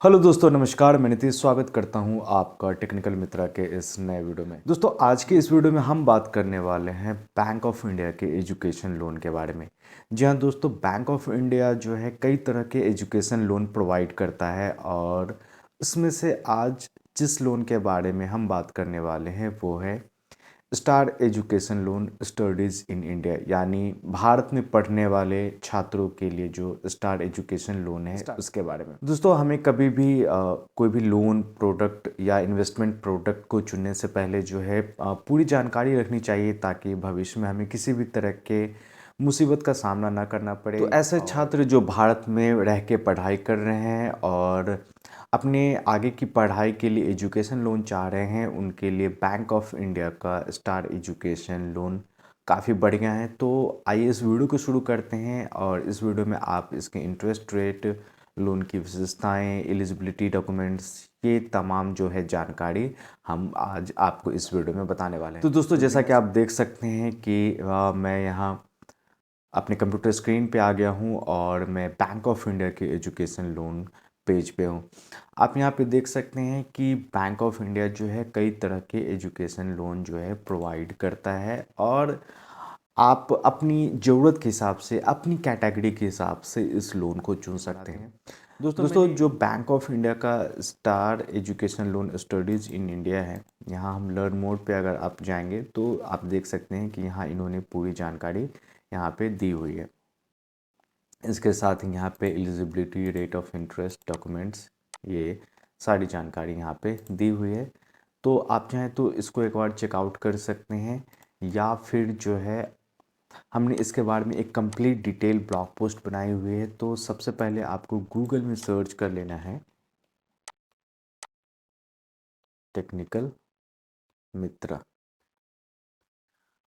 Hello दोस्तों, नमस्कार। मैं नीतीश स्वागत करता हूं आपका टेक्निकल मित्रा के इस नए वीडियो में। दोस्तों, आज के इस वीडियो में हम बात करने वाले हैं बैंक ऑफ इंडिया के एजुकेशन लोन के बारे में। जी हाँ दोस्तों, बैंक ऑफ इंडिया जो है कई तरह के एजुकेशन लोन प्रोवाइड करता है और इसमें से आज जिस लोन के बारे में हम बात करने वाले हैं वो है star education loan studies in India, यानी भारत में पढ़ने वाले छात्रों के लिए जो स्टार एजुकेशन लोन है उसके बारे में। दोस्तों, हमें कभी भी कोई भी लोन प्रोडक्ट या इन्वेस्टमेंट प्रोडक्ट को चुनने से पहले जो है पूरी जानकारी रखनी चाहिए, ताकि भविष्य में हमें किसी भी तरह के मुसीबत का सामना ना करना पड़े। तो ऐसे छात्र जो भारत में रह के पढ़ाई कर रहे हैं और अपने आगे की पढ़ाई के लिए एजुकेशन लोन चाह रहे हैं, उनके लिए बैंक ऑफ इंडिया का स्टार एजुकेशन लोन काफ़ी बढ़िया है। तो आइए इस वीडियो को शुरू करते हैं और इस वीडियो में आप इसके इंटरेस्ट रेट, लोन की विशेषताएं, एलिजिबिलिटी डॉक्यूमेंट्स, ये तमाम जो है जानकारी हम आज आपको इस वीडियो में बताने वाले हैं। तो दोस्तों, जैसा कि आप देख सकते हैं कि मैं यहाँ अपने कंप्यूटर स्क्रीन पे आ गया हूँ और मैं बैंक ऑफ इंडिया के एजुकेशन लोन पेज पे हूँ। आप यहाँ पे देख सकते हैं कि बैंक ऑफ इंडिया जो है कई तरह के एजुकेशन लोन जो है प्रोवाइड करता है और आप अपनी ज़रूरत के हिसाब से, अपनी कैटेगरी के हिसाब से इस लोन को चुन सकते हैं। दोस्तों, जो बैंक ऑफ इंडिया का star education loan studies in India है, यहाँ हम लर्न मोड पे अगर आप जाएंगे तो आप देख सकते हैं कि यहाँ इन्होंने पूरी जानकारी यहाँ पे दी हुई है। इसके साथ ही यहाँ पे eligibility, rate of interest, documents, ये सारी जानकारी यहाँ पे दी हुई है। तो आप चाहें तो इसको एक बार चेकआउट कर सकते हैं, या फिर जो है हमने इसके बारे में एक कंप्लीट डिटेल ब्लॉग पोस्ट बनाई हुई है। तो सबसे पहले आपको गूगल में सर्च कर लेना है टेक्निकल मित्रा।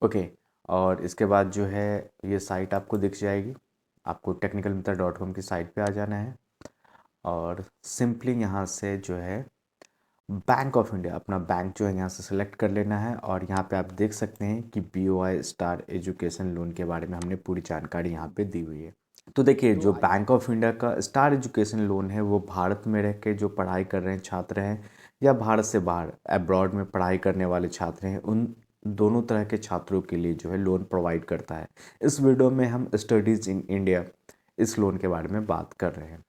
ओके, और इसके बाद जो है ये साइट आपको दिख जाएगी। आपको technicalmitra.com की साइट पे आ जाना है और सिंपली यहाँ से जो है बैंक ऑफ इंडिया, अपना बैंक जो है यहाँ से सेलेक्ट कर लेना है और यहाँ पे आप देख सकते हैं कि BOI स्टार एजुकेशन लोन के बारे में हमने पूरी जानकारी यहाँ पे दी हुई है। तो देखिए, जो बैंक ऑफ इंडिया का स्टार एजुकेशन लोन है वो भारत में रह के जो पढ़ाई कर रहे हैं छात्र हैं, या भारत से बाहर अब्रॉड में पढ़ाई करने वाले छात्र हैं, उन दोनों तरह के छात्रों के लिए जो है लोन प्रोवाइड करता है। इस वीडियो में हम स्टडीज़ इन इंडिया इस लोन के बारे में बात कर रहे हैं।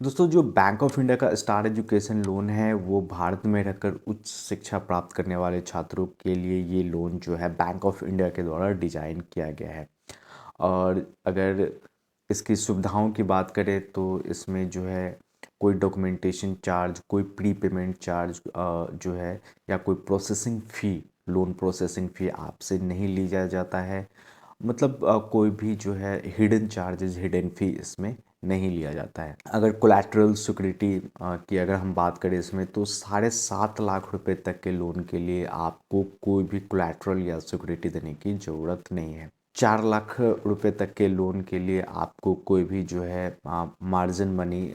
दोस्तों, जो बैंक ऑफ इंडिया का स्टार एजुकेशन लोन है वो भारत में रहकर उच्च शिक्षा प्राप्त करने वाले छात्रों के लिए ये लोन जो है बैंक ऑफ इंडिया के द्वारा डिजाइन किया गया है। और अगर इसकी सुविधाओं की बात करें तो इसमें जो है कोई डॉक्यूमेंटेशन चार्ज, कोई प्री पेमेंट चार्ज जो है, या कोई processing fee, loan processing fee आपसे नहीं लिया जाता है। मतलब कोई भी जो है हिडन चार्जेस, हिडन फ़ी इसमें नहीं लिया जाता है। अगर कोलैटरल सिक्योरिटी की अगर हम बात करें इसमें, तो 7.5 लाख रुपए तक के लोन के लिए आपको कोई भी कोलैटरल या सिक्योरिटी देने की ज़रूरत नहीं है। 4 लाख रुपए तक के लोन के लिए आपको कोई भी जो है मार्जिन मनी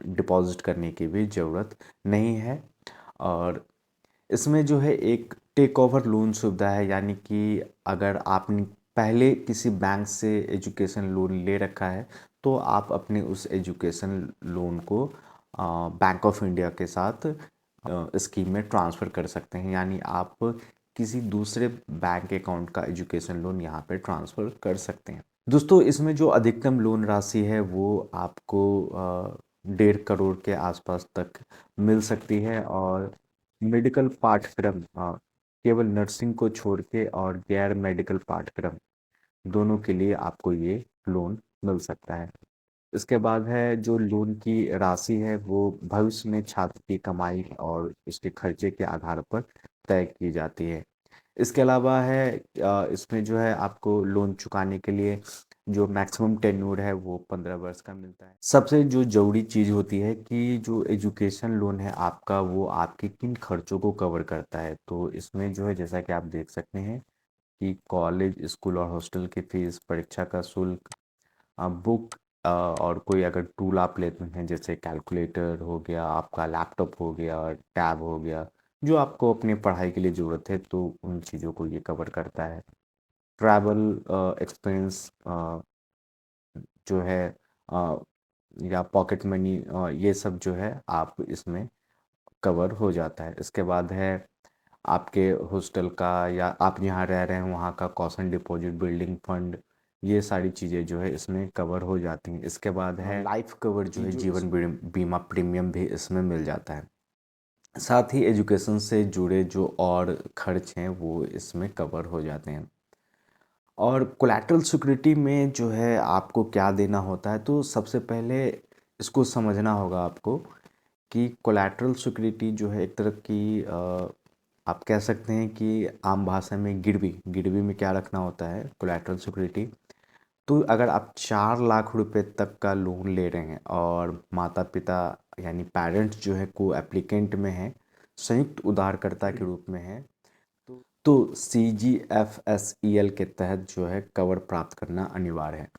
डिपॉजिट करने की भी ज़रूरत नहीं है। और इसमें जो है एक टेक ओवर लोन सुविधा है, यानी कि अगर आपने पहले किसी बैंक से एजुकेशन लोन ले रखा है तो आप अपने उस एजुकेशन लोन को बैंक ऑफ इंडिया के साथ स्कीम में ट्रांसफ़र कर सकते हैं, यानी आप किसी दूसरे बैंक अकाउंट का एजुकेशन लोन यहाँ पे ट्रांसफ़र कर सकते हैं। दोस्तों, इसमें जो अधिकतम लोन राशि है वो आपको 1.5 करोड़ के आसपास तक मिल सकती है। और मेडिकल पाठ्यक्रम, केवल नर्सिंग को छोड़ के और गैर मेडिकल पाठ्यक्रम दोनों के लिए आपको ये लोन मिल सकता है। इसके बाद है जो लोन की राशि है वो भविष्य में छात्र की कमाई और उसके खर्चे के आधार पर तय की जाती है। इसके अलावा है इसमें जो है आपको लोन चुकाने के लिए जो मैक्सिमम टेन्योर है वो 15 वर्ष का मिलता है। सबसे जो ज़रूरी चीज़ होती है कि जो एजुकेशन लोन है आपका, वो आपके किन खर्चों को कवर करता है। तो इसमें जो है जैसा कि आप देख सकते हैं कि कॉलेज, स्कूल और हॉस्टल की फीस, परीक्षा का शुल्क, बुक, और कोई अगर टूल आप लेते हैं जैसे कैलकुलेटर हो गया, आपका लैपटॉप हो गया और टैब हो गया, जो आपको अपनी पढ़ाई के लिए ज़रूरत है, तो उन चीज़ों को ये कवर करता है। ट्रैवल एक्सपेंस जो है या पॉकेट मनी, ये सब जो है आप इसमें कवर हो जाता है। इसके बाद है आपके हॉस्टल का या आप जहाँ रह रहे हैं वहाँ का कॉशन डिपॉजिट, बिल्डिंग फंड, ये सारी चीज़ें जो है इसमें कवर हो जाती हैं। इसके बाद है लाइफ कवर जो है, जीवन बीमा प्रीमियम भी इसमें मिल जाता है। साथ ही एजुकेशन से जुड़े जो और खर्च हैं वो इसमें कवर हो जाते हैं। और कोलैटरल सिक्योरिटी में जो है आपको क्या देना होता है, तो सबसे पहले इसको समझना होगा आपको कि कोलैटरल सिक्योरिटी जो है एक तरह की आप कह सकते हैं कि आम भाषा में गिरवी, गिरवी में क्या रखना होता है कोलैटरल सिक्योरिटी। तो अगर आप 4 लाख रुपए तक का लोन ले रहे हैं और माता पिता यानी पेरेंट्स जो है को एप्लीकेंट में है, संयुक्त उधारकर्ता के रूप में है, तो CGFSEL के तहत जो है कवर प्राप्त करना अनिवार्य है।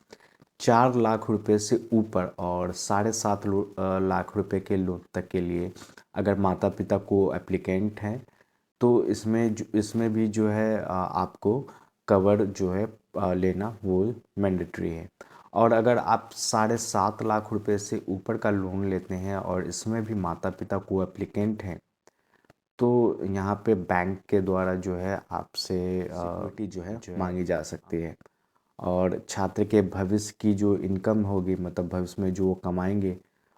4 लाख रुपए से ऊपर और 7.5 लाख रुपए के लोन तक के लिए अगर माता पिता को एप्लीकेंट हैं तो इसमें भी जो है आपको कवर जो है लेना वो मैंडेटरी है। और अगर आप 7.5 लाख रुपए से ऊपर का लोन लेते हैं और इसमें भी माता पिता को एप्लीकेंट हैं तो यहाँ पे बैंक के द्वारा जो है आपसे सिक्योरिटी जो है मांगी जा सकती है। और छात्र के भविष्य की जो इनकम होगी, मतलब भविष्य में जो वो कमाएंगे,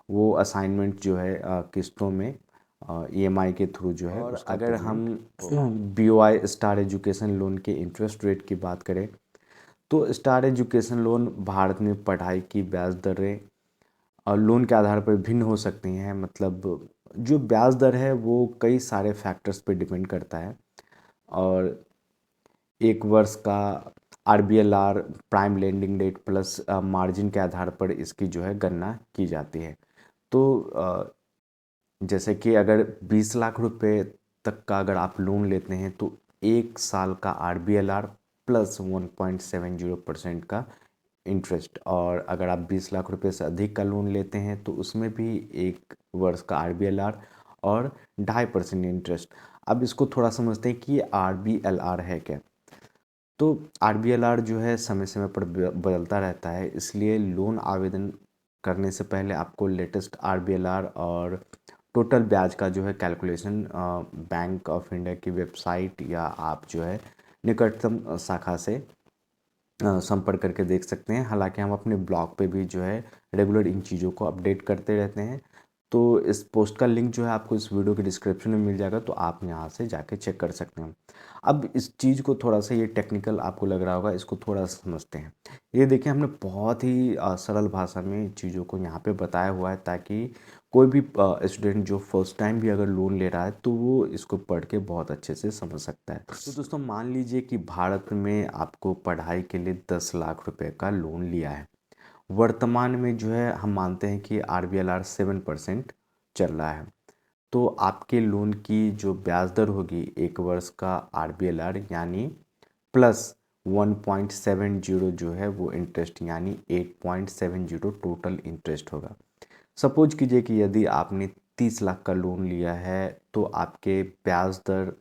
वो असाइनमेंट जो है किस्तों में EMI के थ्रू जो है। और अगर हम BOI स्टार एजुकेशन लोन के इंटरेस्ट रेट की बात करें तो स्टार एजुकेशन लोन भारत में पढ़ाई की ब्याज दरें और लोन के आधार पर भिन्न हो सकती हैं। मतलब जो ब्याज दर है वो कई सारे फैक्टर्स पे डिपेंड करता है और एक वर्ष का RBLR prime lending rate plus margin के आधार पर इसकी जो है गणना की जाती है। तो जैसे कि अगर 20 लाख रुपए तक का अगर आप लोन लेते हैं तो 1 साल का RBLR प्लस 1.70% का इंटरेस्ट, और अगर आप 20 लाख रुपए से अधिक का लोन लेते हैं तो उसमें भी 1 वर्ष का RBLR और 2.5% इंटरेस्ट। अब इसको थोड़ा समझते हैं कि RBLR है क्या। तो RBLR जो है समय समय पर बदलता रहता है, इसलिए लोन आवेदन करने से पहले आपको लेटेस्ट RBLR और टोटल ब्याज का जो है कैलकुलेशन बैंक ऑफ इंडिया की वेबसाइट या आप जो है निकटतम शाखा से संपर्क करके देख सकते हैं। हालांकि हम अपने ब्लॉग पे भी जो है रेगुलर इन चीज़ों को अपडेट करते रहते हैं। तो इस पोस्ट का लिंक जो है आपको इस वीडियो के डिस्क्रिप्शन में मिल जाएगा, तो आप यहाँ से जाके चेक कर सकते हैं। अब इस चीज़ को थोड़ा सा, ये टेक्निकल आपको लग रहा होगा, इसको थोड़ा सा समझते हैं। ये देखिए हमने बहुत ही सरल भाषा में चीज़ों को यहाँ पे बताया हुआ है ताकि कोई भी स्टूडेंट जो फर्स्ट टाइम भी अगर लोन ले रहा है तो वो इसको पढ़ के बहुत अच्छे से समझ सकता है। तो दोस्तों मान लीजिए कि भारत में आपको पढ़ाई के लिए 10 लाख रुपए का लोन लिया है। वर्तमान में जो है हम मानते हैं कि RBLR 7% चल रहा है, तो आपके लोन की जो ब्याज दर होगी 1 वर्ष का RBLR यानी प्लस 1.70 जो है वो इंटरेस्ट, यानी 8.70 टोटल इंटरेस्ट होगा। सपोज कीजिए कि यदि आपने 30 लाख का लोन लिया है तो आपके ब्याज दर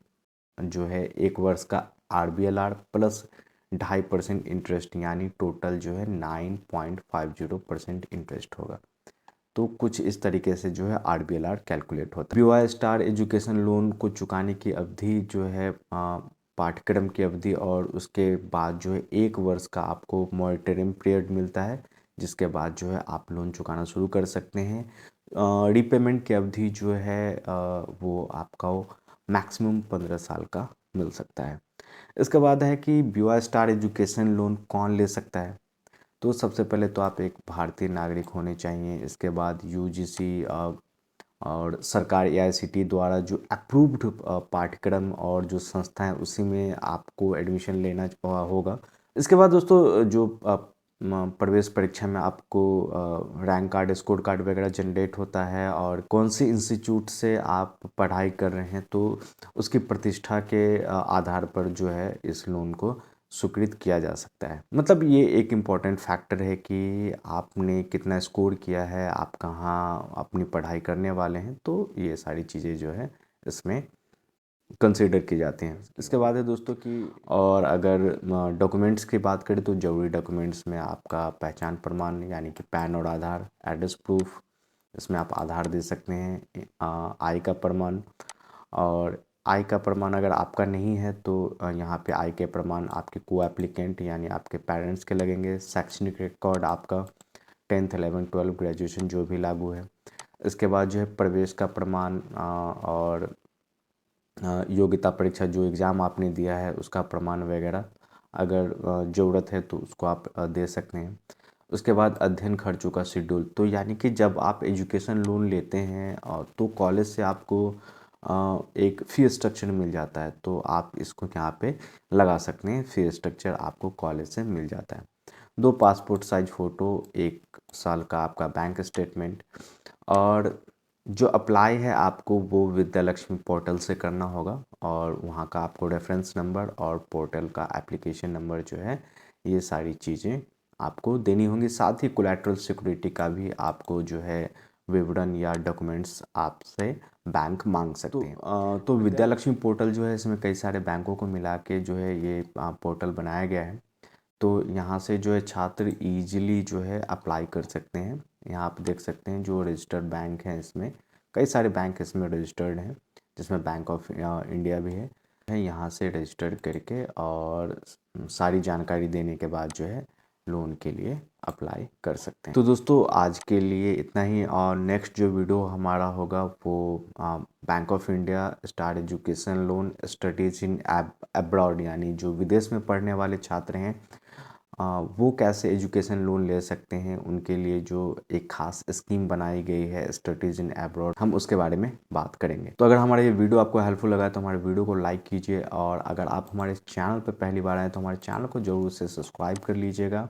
जो है 1 वर्ष का RBLR प्लस 2.5% इंटरेस्ट यानी टोटल जो है 9.50% इंटरेस्ट होगा। तो कुछ इस तरीके से जो है RBLR कैलकुलेट होता है। BOI स्टार एजुकेशन लोन को चुकाने की अवधि जो है पाठ्यक्रम की अवधि और उसके बाद जो है 1 वर्ष का आपको मॉनिटरिंग पीरियड मिलता है, जिसके बाद जो है आप लोन चुकाना शुरू कर सकते हैं। रीपेमेंट की अवधि जो है वो आपका मैक्सिमम 15 साल का मिल सकता है। इसके बाद है कि BOI स्टार एजुकेशन लोन कौन ले सकता है। तो सबसे पहले तो आप एक भारतीय नागरिक होने चाहिए। इसके बाद UGC और सरकार AICTE द्वारा जो अप्रूव्ड पाठ्यक्रम और जो संस्था है उसी में आपको एडमिशन लेना होगा। इसके बाद दोस्तों जो प्रवेश परीक्षा में आपको रैंक कार्ड, स्कोर कार्ड वगैरह जनरेट होता है और कौन सी इंस्टीट्यूट से आप पढ़ाई कर रहे हैं तो उसकी प्रतिष्ठा के आधार पर जो है इस लोन को स्वीकृत किया जा सकता है। मतलब ये एक इम्पॉर्टेंट फैक्टर है कि आपने कितना स्कोर किया है, आप कहाँ अपनी पढ़ाई करने वाले हैं, तो ये सारी चीज़ें जो है इसमें कंसिडर की जाती हैं। इसके बाद है दोस्तों कि और अगर डॉक्यूमेंट्स की बात करें तो ज़रूरी डॉक्यूमेंट्स में आपका पहचान प्रमाण यानी कि पैन और आधार, एड्रेस प्रूफ, इसमें आप आधार दे सकते हैं, आय का प्रमाण। और आय का प्रमाण अगर आपका नहीं है तो यहाँ पे आय के प्रमाण आपके को एप्लीकेंट यानी आपके पेरेंट्स के लगेंगे। शैक्षणिक रिकॉर्ड आपका 10th 11th 12 ग्रेजुएशन जो भी लागू है। इसके बाद जो है प्रवेश का प्रमाण और योग्यता परीक्षा जो एग्ज़ाम आपने दिया है उसका प्रमाण वगैरह अगर ज़रूरत है तो उसको आप दे सकते हैं। उसके बाद अध्ययन खर्चों का शेड्यूल, तो यानी कि जब आप एजुकेशन लोन लेते हैं तो कॉलेज से आपको एक फ़ी स्ट्रक्चर मिल जाता है, तो आप इसको यहाँ पे लगा सकते हैं। फ़ी स्ट्रक्चर आपको कॉलेज से मिल जाता है। 2 पासपोर्ट साइज़ फ़ोटो, 1 साल का आपका बैंक स्टेटमेंट। और जो अप्लाई है आपको वो विद्या लक्ष्मी पोर्टल से करना होगा, और वहाँ का आपको रेफरेंस नंबर और पोर्टल का एप्लीकेशन नंबर जो है ये सारी चीज़ें आपको देनी होंगी। साथ ही कोलैटरल सिक्योरिटी का भी आपको जो है विवरण या डॉक्यूमेंट्स आपसे बैंक मांग सकते हैं। तो विद्या लक्ष्मी पोर्टल जो है इसमें कई सारे बैंकों को मिला के जो है ये पोर्टल बनाया गया है। तो यहाँ से जो है छात्र इजीली जो है अप्लाई कर सकते हैं। यहाँ आप देख सकते हैं जो रजिस्टर्ड बैंक हैं, इसमें कई सारे बैंक इसमें रजिस्टर्ड हैं, जिसमें बैंक ऑफ इंडिया भी है। यहाँ से रजिस्टर्ड करके और सारी जानकारी देने के बाद जो है लोन के लिए अप्लाई कर सकते हैं। तो दोस्तों आज के लिए इतना ही, और नेक्स्ट जो वीडियो हमारा होगा वो bank of India star education loan studies in abroad, यानी जो विदेश में पढ़ने वाले छात्र हैं वो कैसे एजुकेशन लोन ले सकते हैं, उनके लिए जो एक खास स्कीम बनाई गई है स्टडीज इन अब्रॉड, हम उसके बारे में बात करेंगे। तो अगर हमारा ये वीडियो आपको हेल्पफुल लगा है तो हमारे वीडियो को लाइक कीजिए, और अगर आप हमारे चैनल पर पहली बार आए तो हमारे चैनल को ज़रूर से सब्सक्राइब कर लीजिएगा।